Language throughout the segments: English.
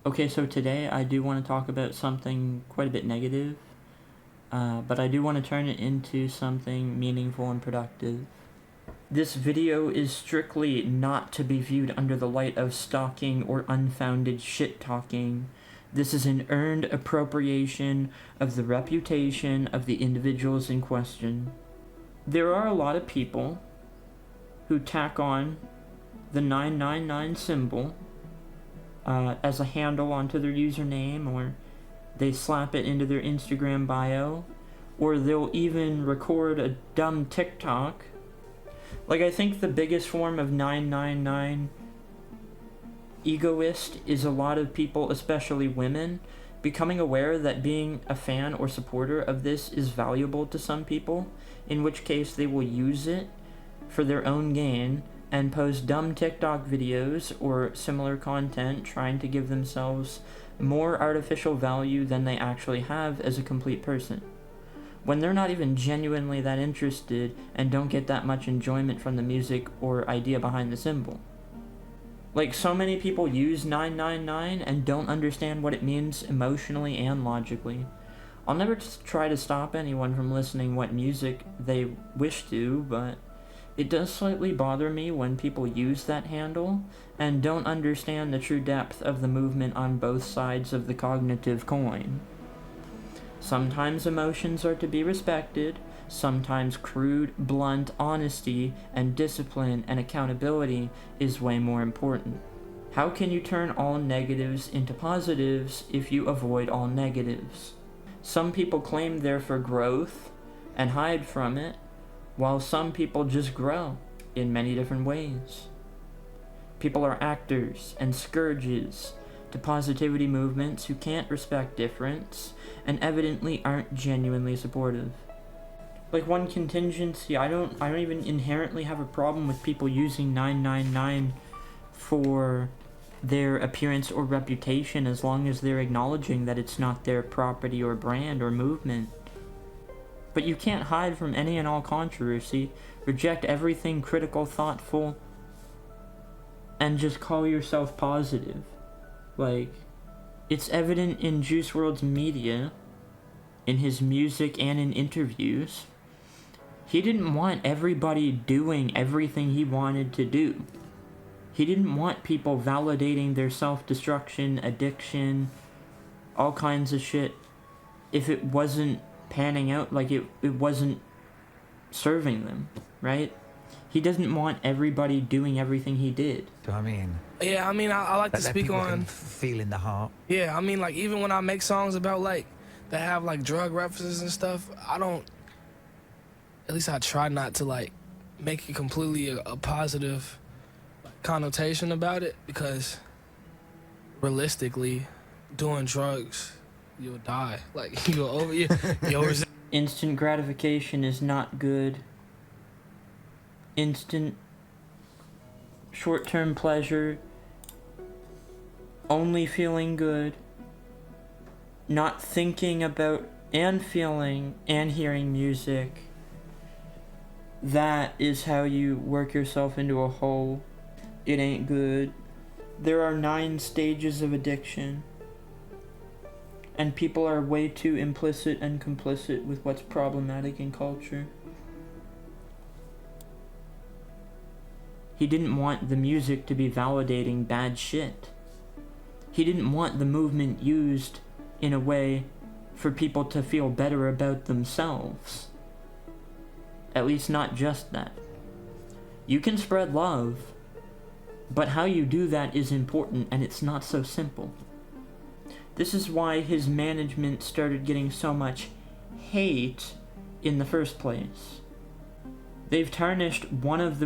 Okay, so today I do want to talk about something quite a bit negative, but I do want to turn it into something meaningful and productive. This video is strictly not to be viewed under the light of stalking or unfounded shit-talking. This is an earned appropriation of the reputation of the individuals in question. There are a lot of people who tack on the 999 symbol as a handle onto their username, or they slap it into their Instagram bio, or they'll even record a dumb TikTok. Like, I think the biggest form of 999 egoist is a lot of people, especially women, becoming aware that being a fan or supporter of this is valuable to some people, in which case they will use it for their own gain and post dumb TikTok videos or similar content trying to give themselves more artificial value than they actually have as a complete person, when they're not even genuinely that interested and don't get that much enjoyment from the music or idea behind the symbol. Like, so many people use 999 and don't understand what it means emotionally and logically. I'll never try to stop anyone from listening what music they wish to, but it does slightly bother me when people use that handle and don't understand the true depth of the movement on both sides of the cognitive coin. Sometimes emotions are to be respected, sometimes crude, blunt honesty and discipline and accountability is way more important. How can you turn all negatives into positives if you avoid all negatives? Some people claim they're for growth and hide from it, while some people just grow in many different ways. People are actors and scourges to positivity movements who can't respect difference and evidently aren't genuinely supportive. Like, one contingency, I don't even inherently have a problem with people using 999 for their appearance or reputation, as long as they're acknowledging that it's not their property or brand or movement. But you can't hide from any and all controversy, reject everything critical, thoughtful, and just call yourself positive. Like, it's evident in Juice WRLD's media, in his music and in interviews. He didn't want everybody doing everything he wanted to do. He didn't want people validating their self-destruction, addiction, all kinds of shit, if it wasn't panning out, like it wasn't serving them, right? He doesn't want everybody doing everything he did. Do I mean? Yeah, I mean, I like to speak on feel in the heart. Yeah, I mean, like, even when I make songs about, like, that have, like, drug references and stuff, I don't, at least I try not to, like, make it completely a positive connotation about it, because realistically, doing drugs, you'll die. Like, you over. Instant gratification is not good. Instant short-term pleasure, only feeling good, not thinking about and feeling and hearing music, that is how you work yourself into a hole. It ain't good. There are 9 stages of addiction, and people are way too implicit and complicit with what's problematic in culture. He didn't want the music to be validating bad shit. He didn't want the movement used in a way for people to feel better about themselves. At least not just that. You can spread love, but how you do that is important, and it's not so simple. This is why his management started getting so much hate in the first place. They've tarnished one of the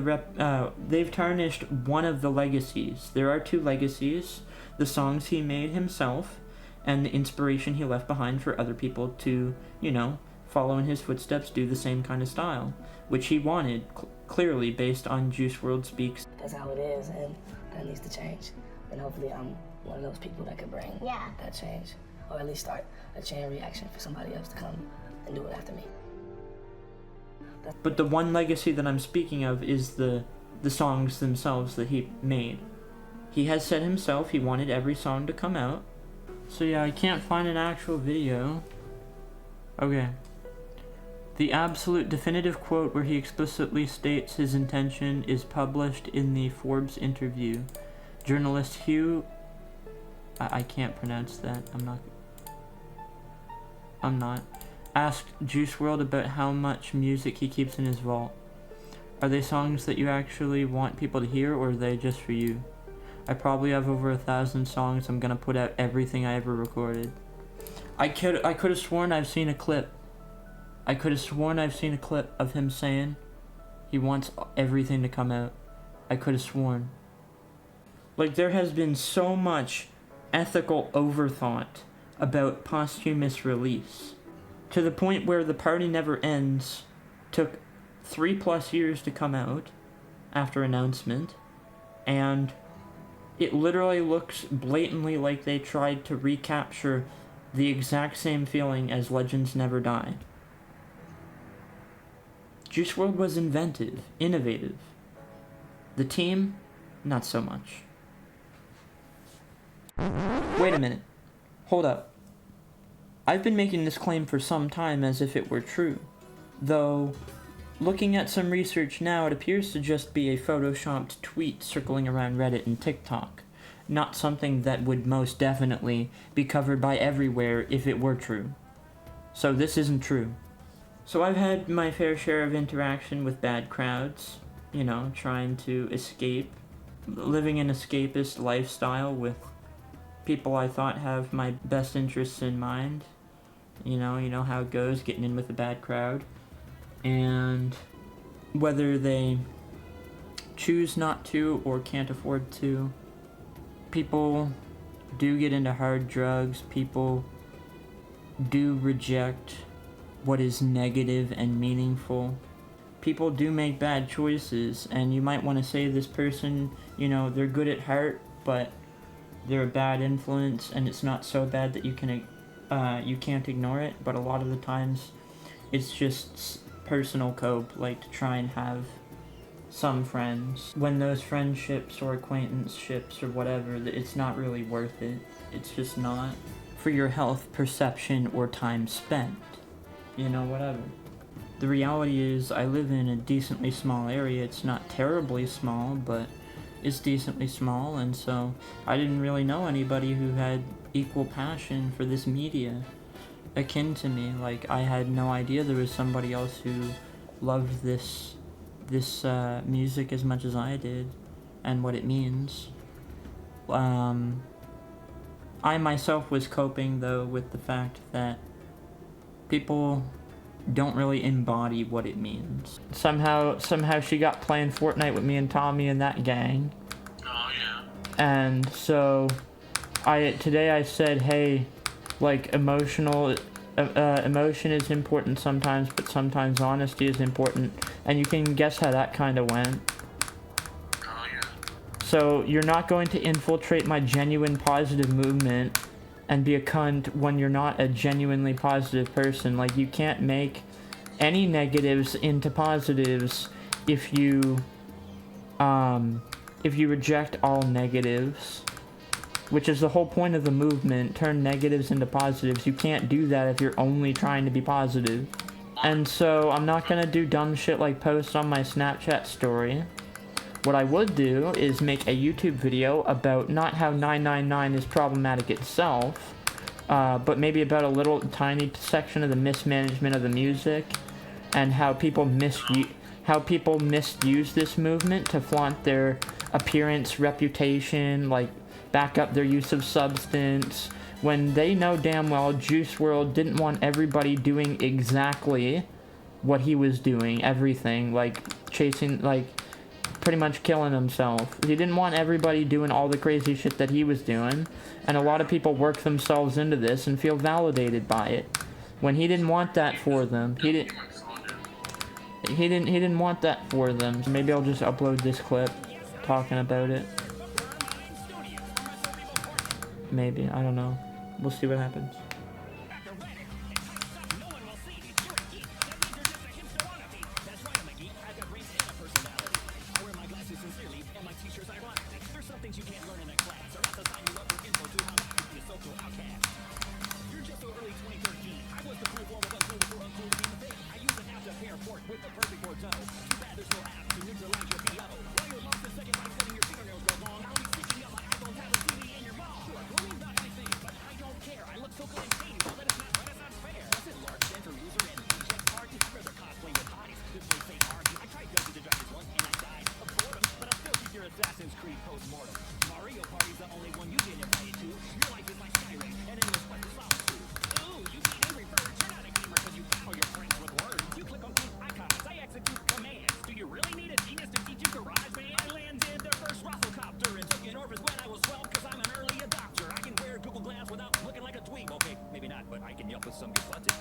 legacies. There are 2 legacies: the songs he made himself and the inspiration he left behind for other people to, follow in his footsteps, do the same kind of style, which he wanted, clearly based on Juice WRLD Speaks. That's how it is, and that needs to change. And hopefully I'm one of those people that can bring that change, or at least start a chain reaction for somebody else to come and do it after me. But the one legacy that I'm speaking of is the songs themselves that he made. He has said himself he wanted every song to come out. So yeah, I can't find an actual video. Okay. The absolute definitive quote where he explicitly states his intention is published in the Forbes interview. Journalist Hugh... I can't pronounce that. I'm not. Asked Juice WRLD about how much music he keeps in his vault. Are they songs that you actually want people to hear, or are they just for you? I probably have over 1,000 songs. I'm gonna put out everything I ever recorded. I could have sworn I've seen a clip. I could have sworn I've seen a clip of him saying he wants everything to come out. I could have sworn. Like, there has been so much ethical overthought about posthumous release, to the point where The Party Never Ends took 3+ years to come out after announcement, and it literally looks blatantly like they tried to recapture the exact same feeling as Legends Never Die. Juice WRLD was inventive, innovative. The team, not so much. Wait a minute. Hold up. I've been making this claim for some time as if it were true, though looking at some research now, it appears to just be a photoshopped tweet circling around Reddit and TikTok, not something that would most definitely be covered by everywhere if it were true. So this isn't true. So I've had my fair share of interaction with bad crowds, you know, trying to escape, living an escapist lifestyle with people I thought have my best interests in mind. You know how it goes, getting in with a bad crowd. And whether they choose not to or can't afford to, people do get into hard drugs, people do reject what is negative and meaningful. People do make bad choices, and you might want to say this person, you know, they're good at heart, but they're a bad influence, and it's not so bad that you can't ignore it. But a lot of the times, it's just personal cope, like to try and have some friends. When those friendships or acquaintanceships or whatever, it's not really worth it. It's just not for your health, perception, or time spent. You know, whatever. The reality is, I live in a decently small area. It's not terribly small, but it's decently small, and so I didn't really know anybody who had equal passion for this media akin to me. Like, I had no idea there was somebody else who loved this music as much as I did and what it means. I myself was coping, though, with the fact that people don't really embody what it means. Somehow she got playing Fortnite with me and Tommy and that gang. Oh, yeah. And so today I said, hey, like, emotion is important sometimes, but sometimes honesty is important. And you can guess how that kind of went. Oh, yeah. So you're not going to infiltrate my genuine positive movement and be a cunt when you're not a genuinely positive person. Like, you can't make any negatives into positives if you reject all negatives, which is the whole point of the movement. Turn negatives into positives. You can't do that if you're only trying to be positive. And so I'm not gonna do dumb shit like post on my Snapchat story. What I would do is make a YouTube video about not how 999 is problematic itself, but maybe about a little tiny section of the mismanagement of the music and how people misuse this movement to flaunt their appearance, reputation, like back up their use of substance, when they know damn well Juice WRLD didn't want everybody doing exactly what he was doing, everything, like chasing, like pretty much killing himself. He didn't want everybody doing all the crazy shit that he was doing, and a lot of people work themselves into this and feel validated by it when he didn't want that for them. He didn't want that for them. So maybe I'll just upload this clip talking about it. Maybe, I don't know. We'll see what happens. Things you can't learn in a with some good punting.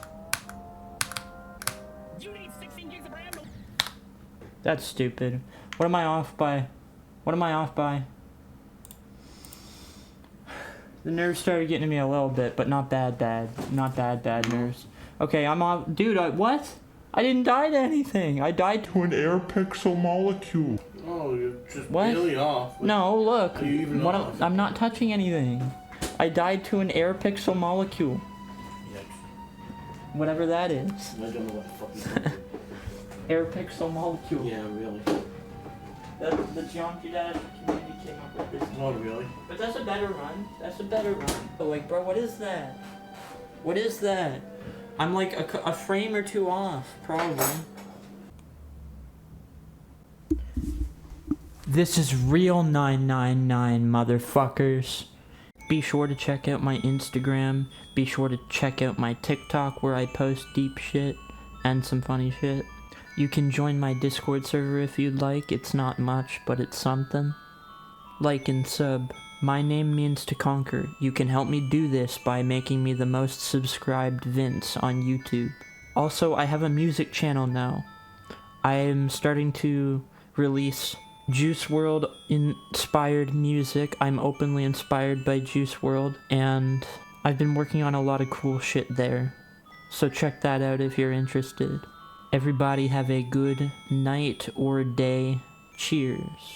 That's stupid. What am I off by? What am I off by? The nerves started getting to me a little bit, but not bad Not bad nerves. Okay, I'm off. Dude, what? I didn't die to anything. I died to an air pixel molecule. Oh, you're just What? really off. No, look. Are you even What off? I'm not touching anything. I died to an air pixel molecule. Whatever that is. I don't know what the fuck you're doing. Air pixel molecule. Yeah, really. The Geometry Dash community came up with this. Oh, really? But that's a better run. That's a better run. But like, bro, what is that? What is that? I'm like a frame or two off, probably. This is real 999, motherfuckers. Be sure to check out my Instagram. Be sure to check out my TikTok where I post deep shit and some funny shit. You can join my Discord server if you'd like. It's not much, but it's something. Like and sub. My name means to conquer. You can help me do this by making me the most subscribed Vince on YouTube. Also, I have a music channel now. I am starting to release Juice WRLD inspired music. I'm openly inspired by Juice WRLD, and I've been working on a lot of cool shit there. So check that out if you're interested. Everybody have a good night or day. Cheers.